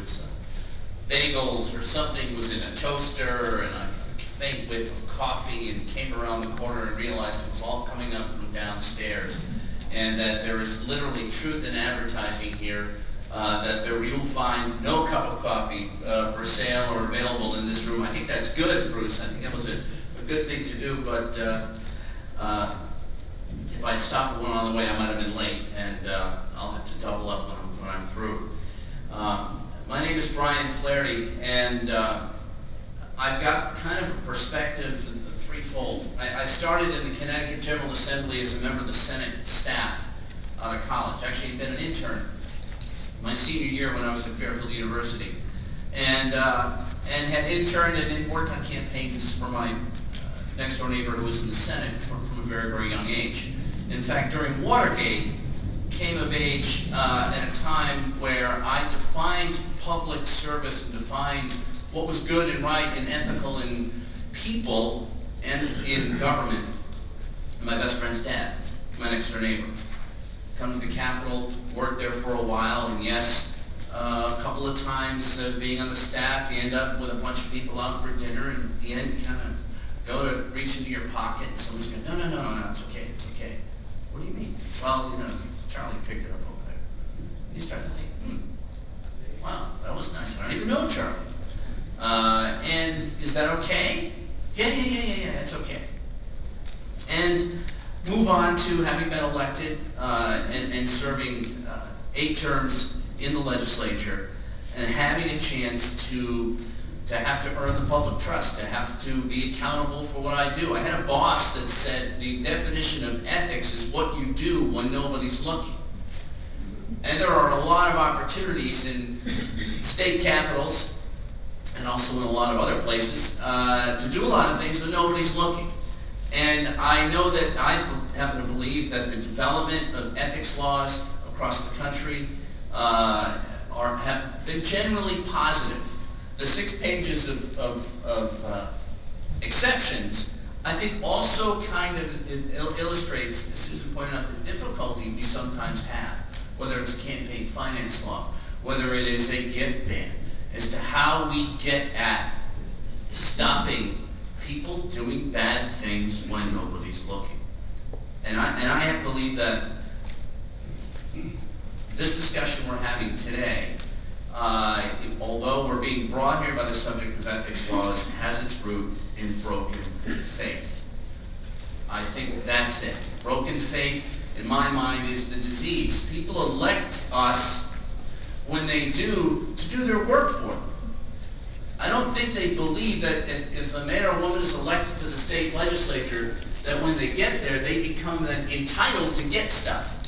was bagels or something was in a toaster, and a faint whiff of coffee, and came around the corner and realized it was all coming up from downstairs, and that there is literally truth in advertising here, that you'll find no cup of coffee for sale or available in this room. I think that's good, Bruce. I think that was a good thing to do, but if I'd stopped one on the way, I might have been late, and I'll have to double up when I'm through. My name is Brian Flaherty, and I've got kind of a perspective threefold. I started in the Connecticut General Assembly as a member of the Senate staff out of college. Actually, I'd been an intern my senior year when I was at Fairfield University, and had interned and worked on campaigns for my next door neighbor who was in the Senate from a very, very young age. In fact, during Watergate, came of age at a time where I defined public service and defined what was good and right and ethical in people and in government. My best friend's dad, my next door neighbor. Come to the Capitol, worked there for a while, and yes, a couple of times being on the staff, you end up with a bunch of people out for dinner, and at the end you kind of go to reach into your pocket, and someone's going, no, it's okay, it's okay. What do you mean? Well, you know, Charlie picked it up over there. You start to think, wow, that was nice. I don't even know Charlie. And is that okay? Yeah, it's okay. And move on to having been elected and serving 8 terms in the legislature, and having a chance to have to earn the public trust, to have to be accountable for what I do. I had a boss that said the definition of ethics is what you do when nobody's looking. And there are a lot of opportunities in state capitals and also in a lot of other places to do a lot of things when nobody's looking. And I know that I happen to believe that the development of ethics laws across the country have been generally positive. The 6 pages of exceptions, I think, also kind of illustrates, as Susan pointed out, the difficulty we sometimes have, whether it's a campaign finance law, whether it is a gift ban, as to how we get at stopping people doing bad things when nobody's looking. And I have to believe that this discussion we're having today, although we're being brought here by the subject of ethics laws, has its root in broken faith. I think that's it. Broken faith, in my mind, is the disease. People elect us when they do to do their work for them. I don't think they believe that if a man or woman is elected to the state legislature, that when they get there, they become then entitled to get stuff.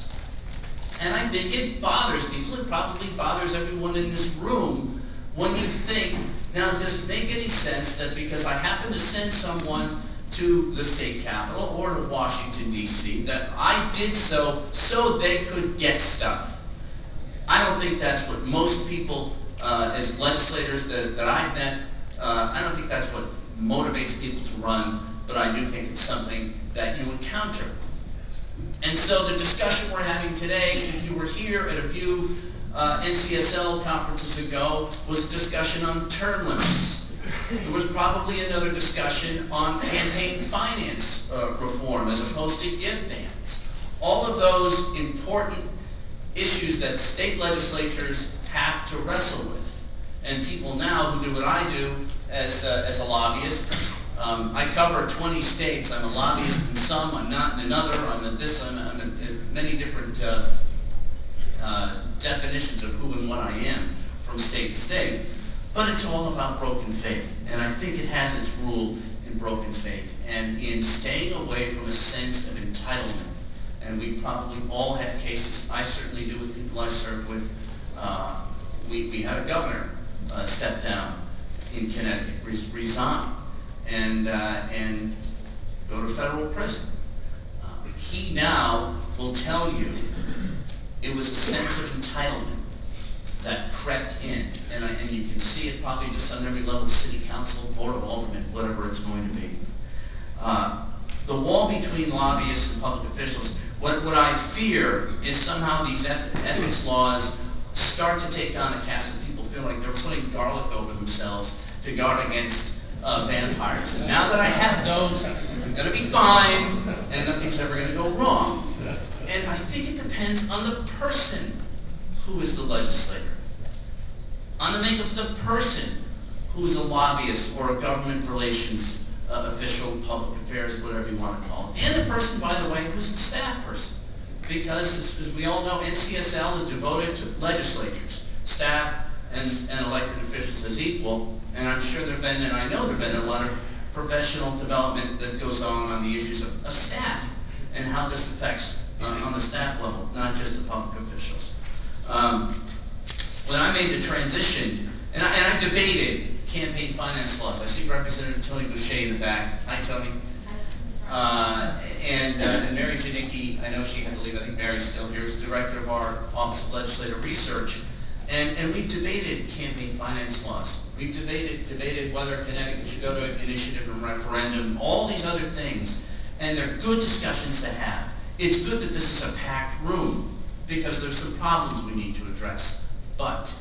And I think it bothers people. It probably bothers everyone in this room when you think, now does it make any sense that because I happen to send someone to the state capitol or to Washington, D.C., that I did so they could get stuff? I don't think that's what most people, as legislators that I've met, I don't think that's what motivates people to run, but I do think it's something that you encounter. And so the discussion we're having today, if you were here at a few NCSL conferences ago, was a discussion on term limits. There was probably another discussion on campaign finance reform as opposed to gift bans. All of those important issues that state legislatures have to wrestle with. And people now who do what I do as a lobbyist, I cover 20 states. I'm a lobbyist in some, I'm not in another, I'm at this, I'm at many different definitions of who and what I am from state to state. But it's all about broken faith. And I think it has its rule in broken faith and in staying away from a sense of entitlement. And we probably all have cases, I certainly do with people I serve with. We had a governor step down in Connecticut, resign, and go to federal prison. He now will tell you it was a sense of entitlement that crept in, and you can see it probably just on every level, city council, board of aldermen, whatever it's going to be. The wall between lobbyists and public officials, what I fear is somehow these ethics laws start to take on a cast of people feel like they're putting garlic over themselves to guard against vampires. And now that I have those, I'm going to be fine, and nothing's ever going to go wrong. And I think it depends on the person who is the legislator, on the makeup of the person who is a lobbyist or a government relations official, public affairs, whatever you want to call it, and the person, by the way, who's the staff person. Because, as we all know, NCSL is devoted to legislatures, staff, and elected officials as equal. And I'm sure there have been, and I know there have been, a lot of professional development that goes on the issues of staff and how this affects on the staff level, not just the public officials. When I made the transition, and I debated campaign finance laws. I see Representative Tony Boucher in the back. Hi, Tony. And Mary Janicki, I know she had to leave. I think Mary's still here, is director of our Office of Legislative Research. And we debated campaign finance laws. We debated whether Connecticut should go to an initiative and referendum, all these other things. And they're good discussions to have. It's good that this is a packed room because there's some problems we need to address. But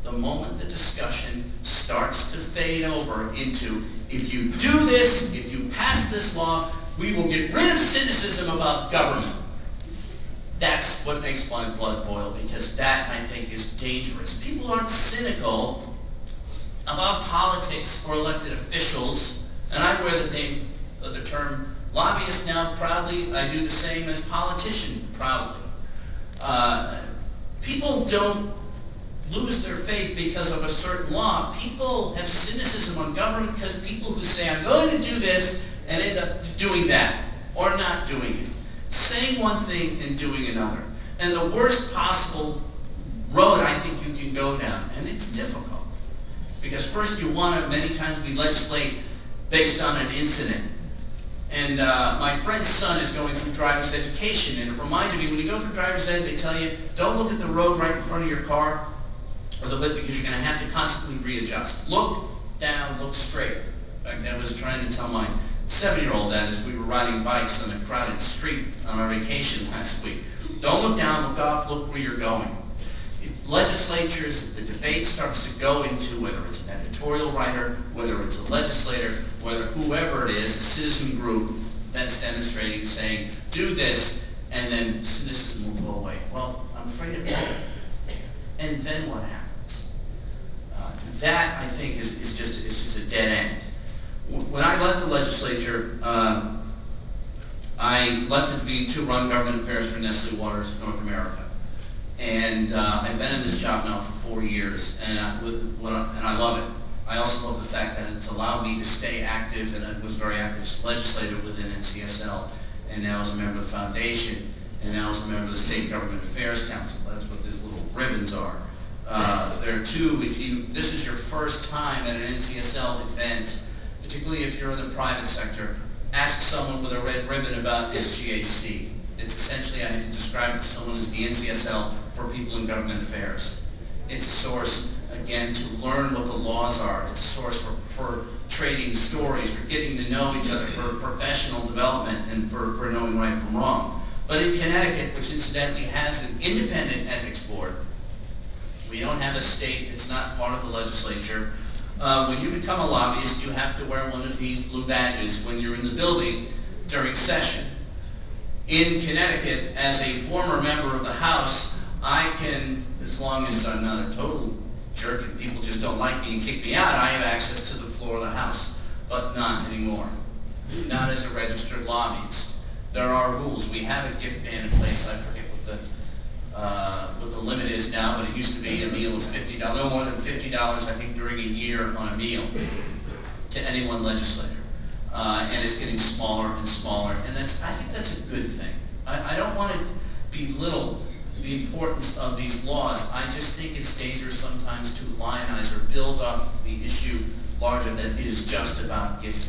the moment the discussion starts to fade over into, if you do this, if you pass this law, we will get rid of cynicism about government. That's what makes my blood boil, because that, I think, is dangerous. People aren't cynical about politics or elected officials, and I wear the name of the term lobbyist now proudly. I do the same as politician proudly. People don't lose their faith because of a certain law. People have cynicism on government because people who say, I'm going to do this, and end up doing that, or not doing it. Saying one thing and doing another. And the worst possible road I think you can go down, and it's difficult, because first you want to, many times we legislate based on an incident. And my friend's son is going through driver's education, and it reminded me, when you go through driver's ed, they tell you, don't look at the road right in front of your car, or the lip, because you're going to have to constantly readjust. Look down, look straight. In fact, I was trying to tell my 7-year-old that as we were riding bikes on a crowded street on our vacation last week. Don't look down, look up, look where you're going. If legislatures, the debate starts to go into whether it's an editorial writer, whether it's a legislator, whether whoever it is, a citizen group that's demonstrating, saying, do this, and then cynicism will go away. Well, I'm afraid it won't. And then what happens? That, I think, is just a dead end. When I left the legislature, I left it to run government affairs for Nestle Waters North America. And I've been in this job now for 4 years, and I love it. I also love the fact that it's allowed me to stay active, and I was very active as a legislator within NCSL, and now as a member of the foundation, and now as a member of the State Government Affairs Council. That's what these little ribbons are. There are two, this is your first time at an NCSL event, particularly if you're in the private sector, ask someone with a red ribbon about SGAC. It's essentially, I had to describe it to someone as the NCSL for people in government affairs. It's a source, again, to learn what the laws are. It's a source for trading stories, for getting to know each other, for professional development, and for knowing right from wrong. But in Connecticut, which incidentally has an independent ethics board, we don't have a state, it's not part of the legislature. When you become a lobbyist, you have to wear one of these blue badges when you're in the building during session. In Connecticut, as a former member of the House, I can, as long as I'm not a total jerk and people just don't like me and kick me out, I have access to the floor of the House, but not anymore. Not as a registered lobbyist. There are rules. We have a gift ban in place. I forget what the limit is now, but it used to be a meal of $50, no more than $50, I think, during a year on a meal to any one legislator. And it's getting smaller and smaller, and I think that's a good thing. I don't want to belittle the importance of these laws. I just think it's dangerous sometimes to lionize or build up the issue larger than it is just about gifting.